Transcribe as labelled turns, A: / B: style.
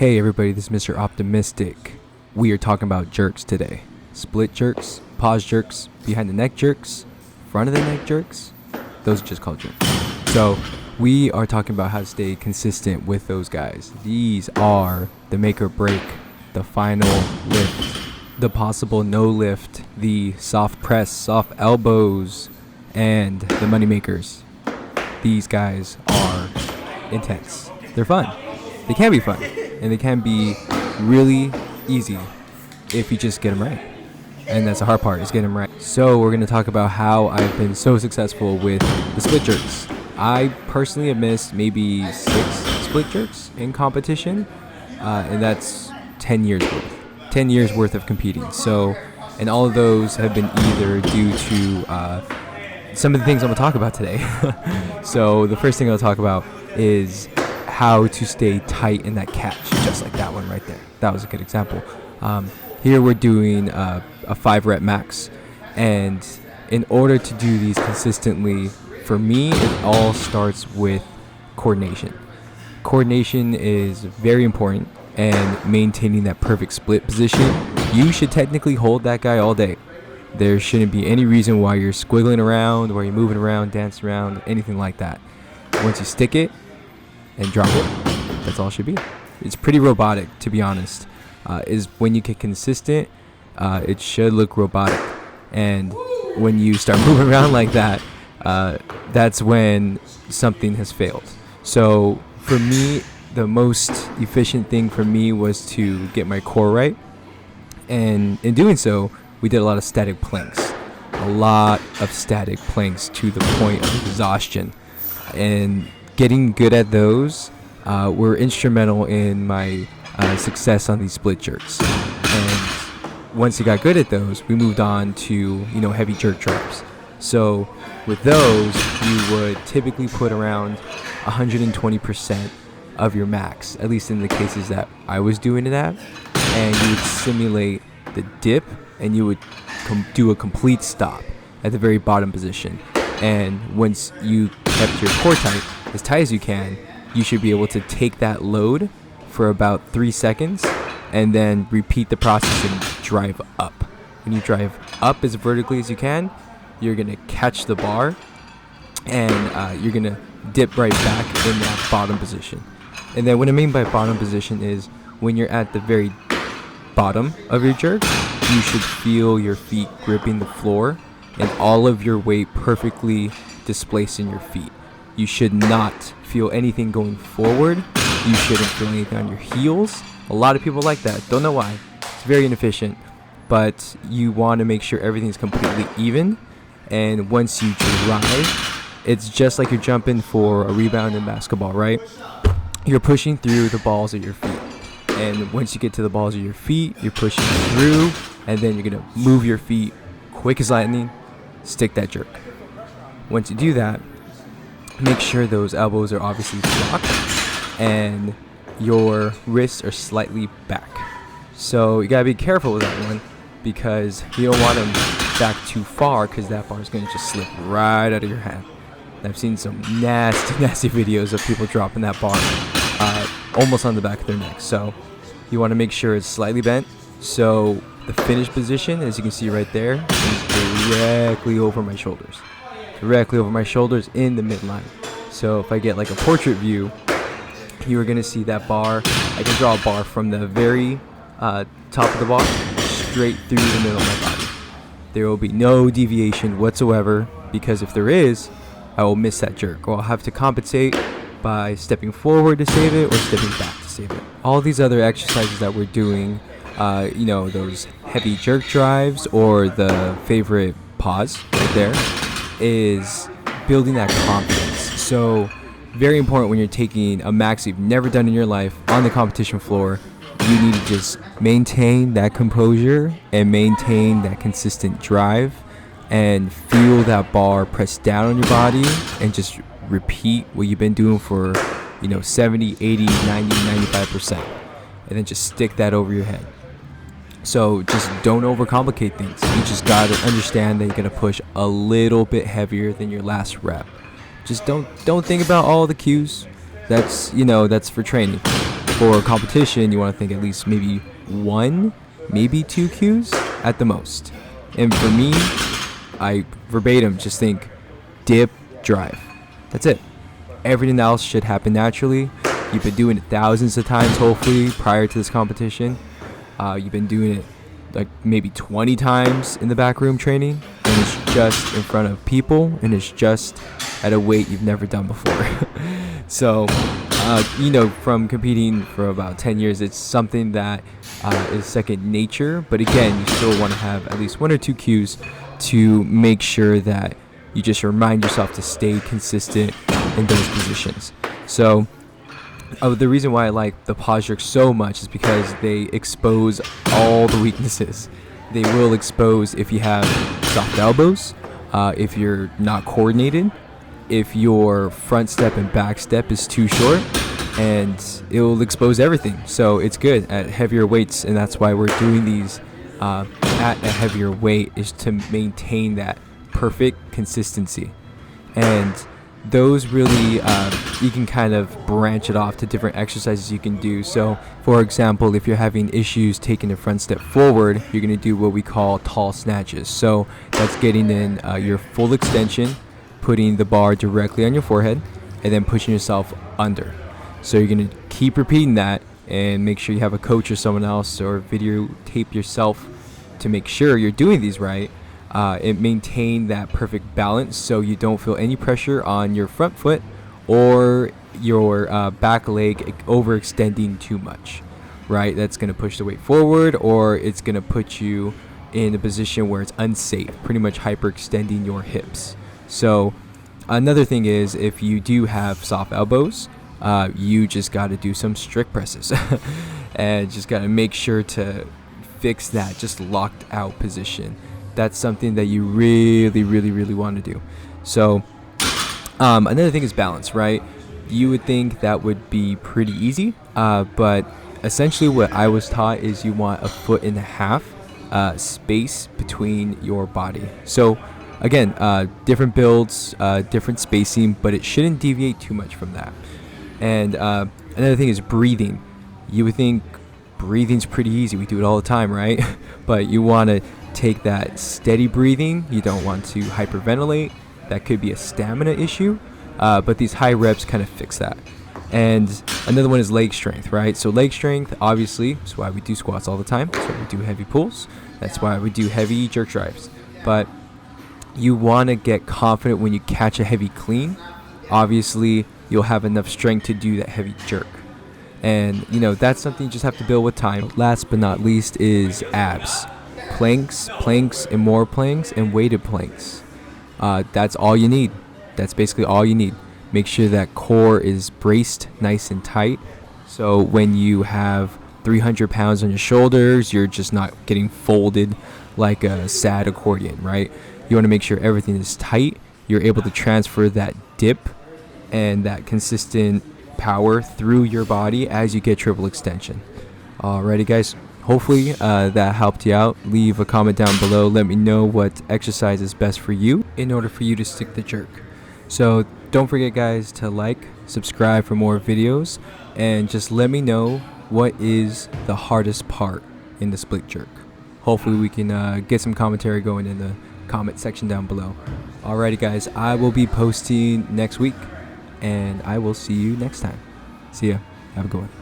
A: Hey everybody, this is Mr. Optimistic. We are talking about jerks today. Split jerks, pause jerks, behind the neck jerks, front of the neck jerks. Those are just called jerks. So we are talking about how to stay consistent with those guys. These are the make or break, the final lift, the possible no lift, the soft press, soft elbows, and the money makers. These guys are intense. They're fun. They can be fun. And they can be really easy if you just get them right. And that's the hard part, is getting them right. So we're going to talk about how I've been so successful with the split jerks. I personally have missed maybe 6 split jerks in competition. And that's 10 years worth. 10 years worth of competing. So, and all of those have been either due to some of the things I'm going to talk about today. So the first thing I'll talk about is how to stay tight in that catch, just like that one right there. That was a good example. Here we're doing a 5 rep max, and in order to do these consistently, for me, it all starts with coordination. Coordination is very important, and maintaining that perfect split position. You should technically hold that guy all day. There shouldn't be any reason why you're squiggling around, why you're moving around, dancing around, anything like that. Once you stick it and drop it, that's all it should be. It's pretty robotic, to be honest. Is when you get consistent, it should look robotic. And when you start moving around like that, that's when something has failed. So for me, the most efficient thing for me was to get my core right. And in doing so, we did a lot of static planks. A lot of static planks to the point of exhaustion. And getting good at those were instrumental in my success on these split jerks. And once you got good at those, we moved on to heavy jerk drives. So with those, you would typically put around 120% of your max, at least in the cases that I was doing it at, and you would simulate the dip, and you would do a complete stop at the very bottom position. And once you kept your core tight as you can, you should be able to take that load for about 3 seconds and then repeat the process and drive up. When you drive up as vertically as you can, you're going to catch the bar and you're going to dip right back in that bottom position. And then what I mean by bottom position is when you're at the very bottom of your jerk, you should feel your feet gripping the floor and all of your weight perfectly displacing your feet. You should not feel anything going forward. You shouldn't feel anything on your heels. A lot of people like that. Don't know why. It's very inefficient. But you want to make sure everything's completely even. And once you drive, it's just like you're jumping for a rebound in basketball, right? You're pushing through the balls of your feet. And once you get to the balls of your feet, you're pushing through. And then you're going to move your feet quick as lightning, stick that jerk. Once you do that, make sure those elbows are obviously locked and your wrists are slightly back. So you gotta be careful with that one, because you don't want them back too far, because that bar is gonna just slip right out of your hand. And I've seen some nasty videos of people dropping that bar almost on the back of their neck. So you want to make sure it's slightly bent. So the finish position, as you can see right there, is directly over my shoulders. Directly over my shoulders in the midline. So if I get like a portrait view, you are going to see that bar. I can draw a bar from the very top of the bar straight through the middle of my body. There will be no deviation whatsoever, because if there is, I will miss that jerk, or I'll have to compensate by stepping forward to save it or stepping back to save it. All these other exercises that we're doing, those heavy jerk drives, or the favorite pause right there, is building that confidence. So very important when you're taking a max you've never done in your life on the competition floor. You need to just maintain that composure and maintain that consistent drive and feel that bar press down on your body, and just repeat what you've been doing for 70, 80, 90, 95%, and then just stick that over your head. So just don't overcomplicate things. You just gotta understand that you're gonna push a little bit heavier than your last rep. Just don't think about all the cues. That's for training. for competition, you want to think at least maybe 1, maybe 2 cues at the most. And for me, I verbatim just think dip, drive. That's it. Everything else should happen naturally. You've been doing it thousands of times, hopefully, prior to this competition. You've been doing it like maybe 20 times in the back room training, and it's just in front of people, and it's just at a weight you've never done before. So, from competing for about 10 years, it's something that is second nature. But again, you still want to have at least 1 or 2 cues to make sure that you just remind yourself to stay consistent in those positions. So the reason why I like the pause jerk so much is because they expose all the weaknesses. They will expose if you have soft elbows, if you're not coordinated, if your front step and back step is too short, and it will expose everything. So it's good at heavier weights, and that's why we're doing these at a heavier weight, is to maintain that perfect consistency. And those really, you can kind of branch it off to different exercises you can do. So for example, if you're having issues taking the front step forward, you're going to do what we call tall snatches. So that's getting in your full extension, putting the bar directly on your forehead, and then pushing yourself under. So you're going to keep repeating that, and make sure you have a coach or someone else, or videotape yourself to make sure you're doing these right. It maintain that perfect balance, so you don't feel any pressure on your front foot or your back leg overextending too much, right? That's going to push the weight forward, or it's going to put you in a position where it's unsafe, pretty much hyperextending your hips. So another thing is, if you do have soft elbows, you just got to do some strict presses and just got to make sure to fix that just locked out position. That's something that you really want to do. So another thing is balance, right? You would think that would be pretty easy, but essentially what I was taught is you want 1.5 foot space between your body. So again, different builds, different spacing, but it shouldn't deviate too much from that. And another thing is breathing. You would think breathing's pretty easy. We do it all the time, right? But you want to take that steady breathing. You don't want to hyperventilate. That could be a stamina issue, but these high reps kind of fix that. And another one is leg strength, right? So leg strength, obviously, is why we do squats all the time. That's why we do heavy pulls. That's why we do heavy jerk drives. But you want to get confident when you catch a heavy clean. Obviously, you'll have enough strength to do that heavy jerk. And, that's something you just have to build with time. Last but not least is abs. Planks, and more planks, and weighted planks. That's all you need. That's basically all you need. Make sure that core is braced nice and tight. So when you have 300 pounds on your shoulders, you're just not getting folded like a sad accordion, right? You want to make sure everything is tight. You're able to transfer that dip and that consistent power through your body as you get triple extension. Alrighty, guys. Hopefully that helped you out. Leave a comment down below. Let me know what exercise is best for you in order for you to stick the jerk. So don't forget, guys, to like, subscribe for more videos, and just let me know what is the hardest part in the split jerk. Hopefully we can get some commentary going in the comment section down below. Alrighty, guys, I will be posting next week, and I will see you next time. See ya. Have a good one.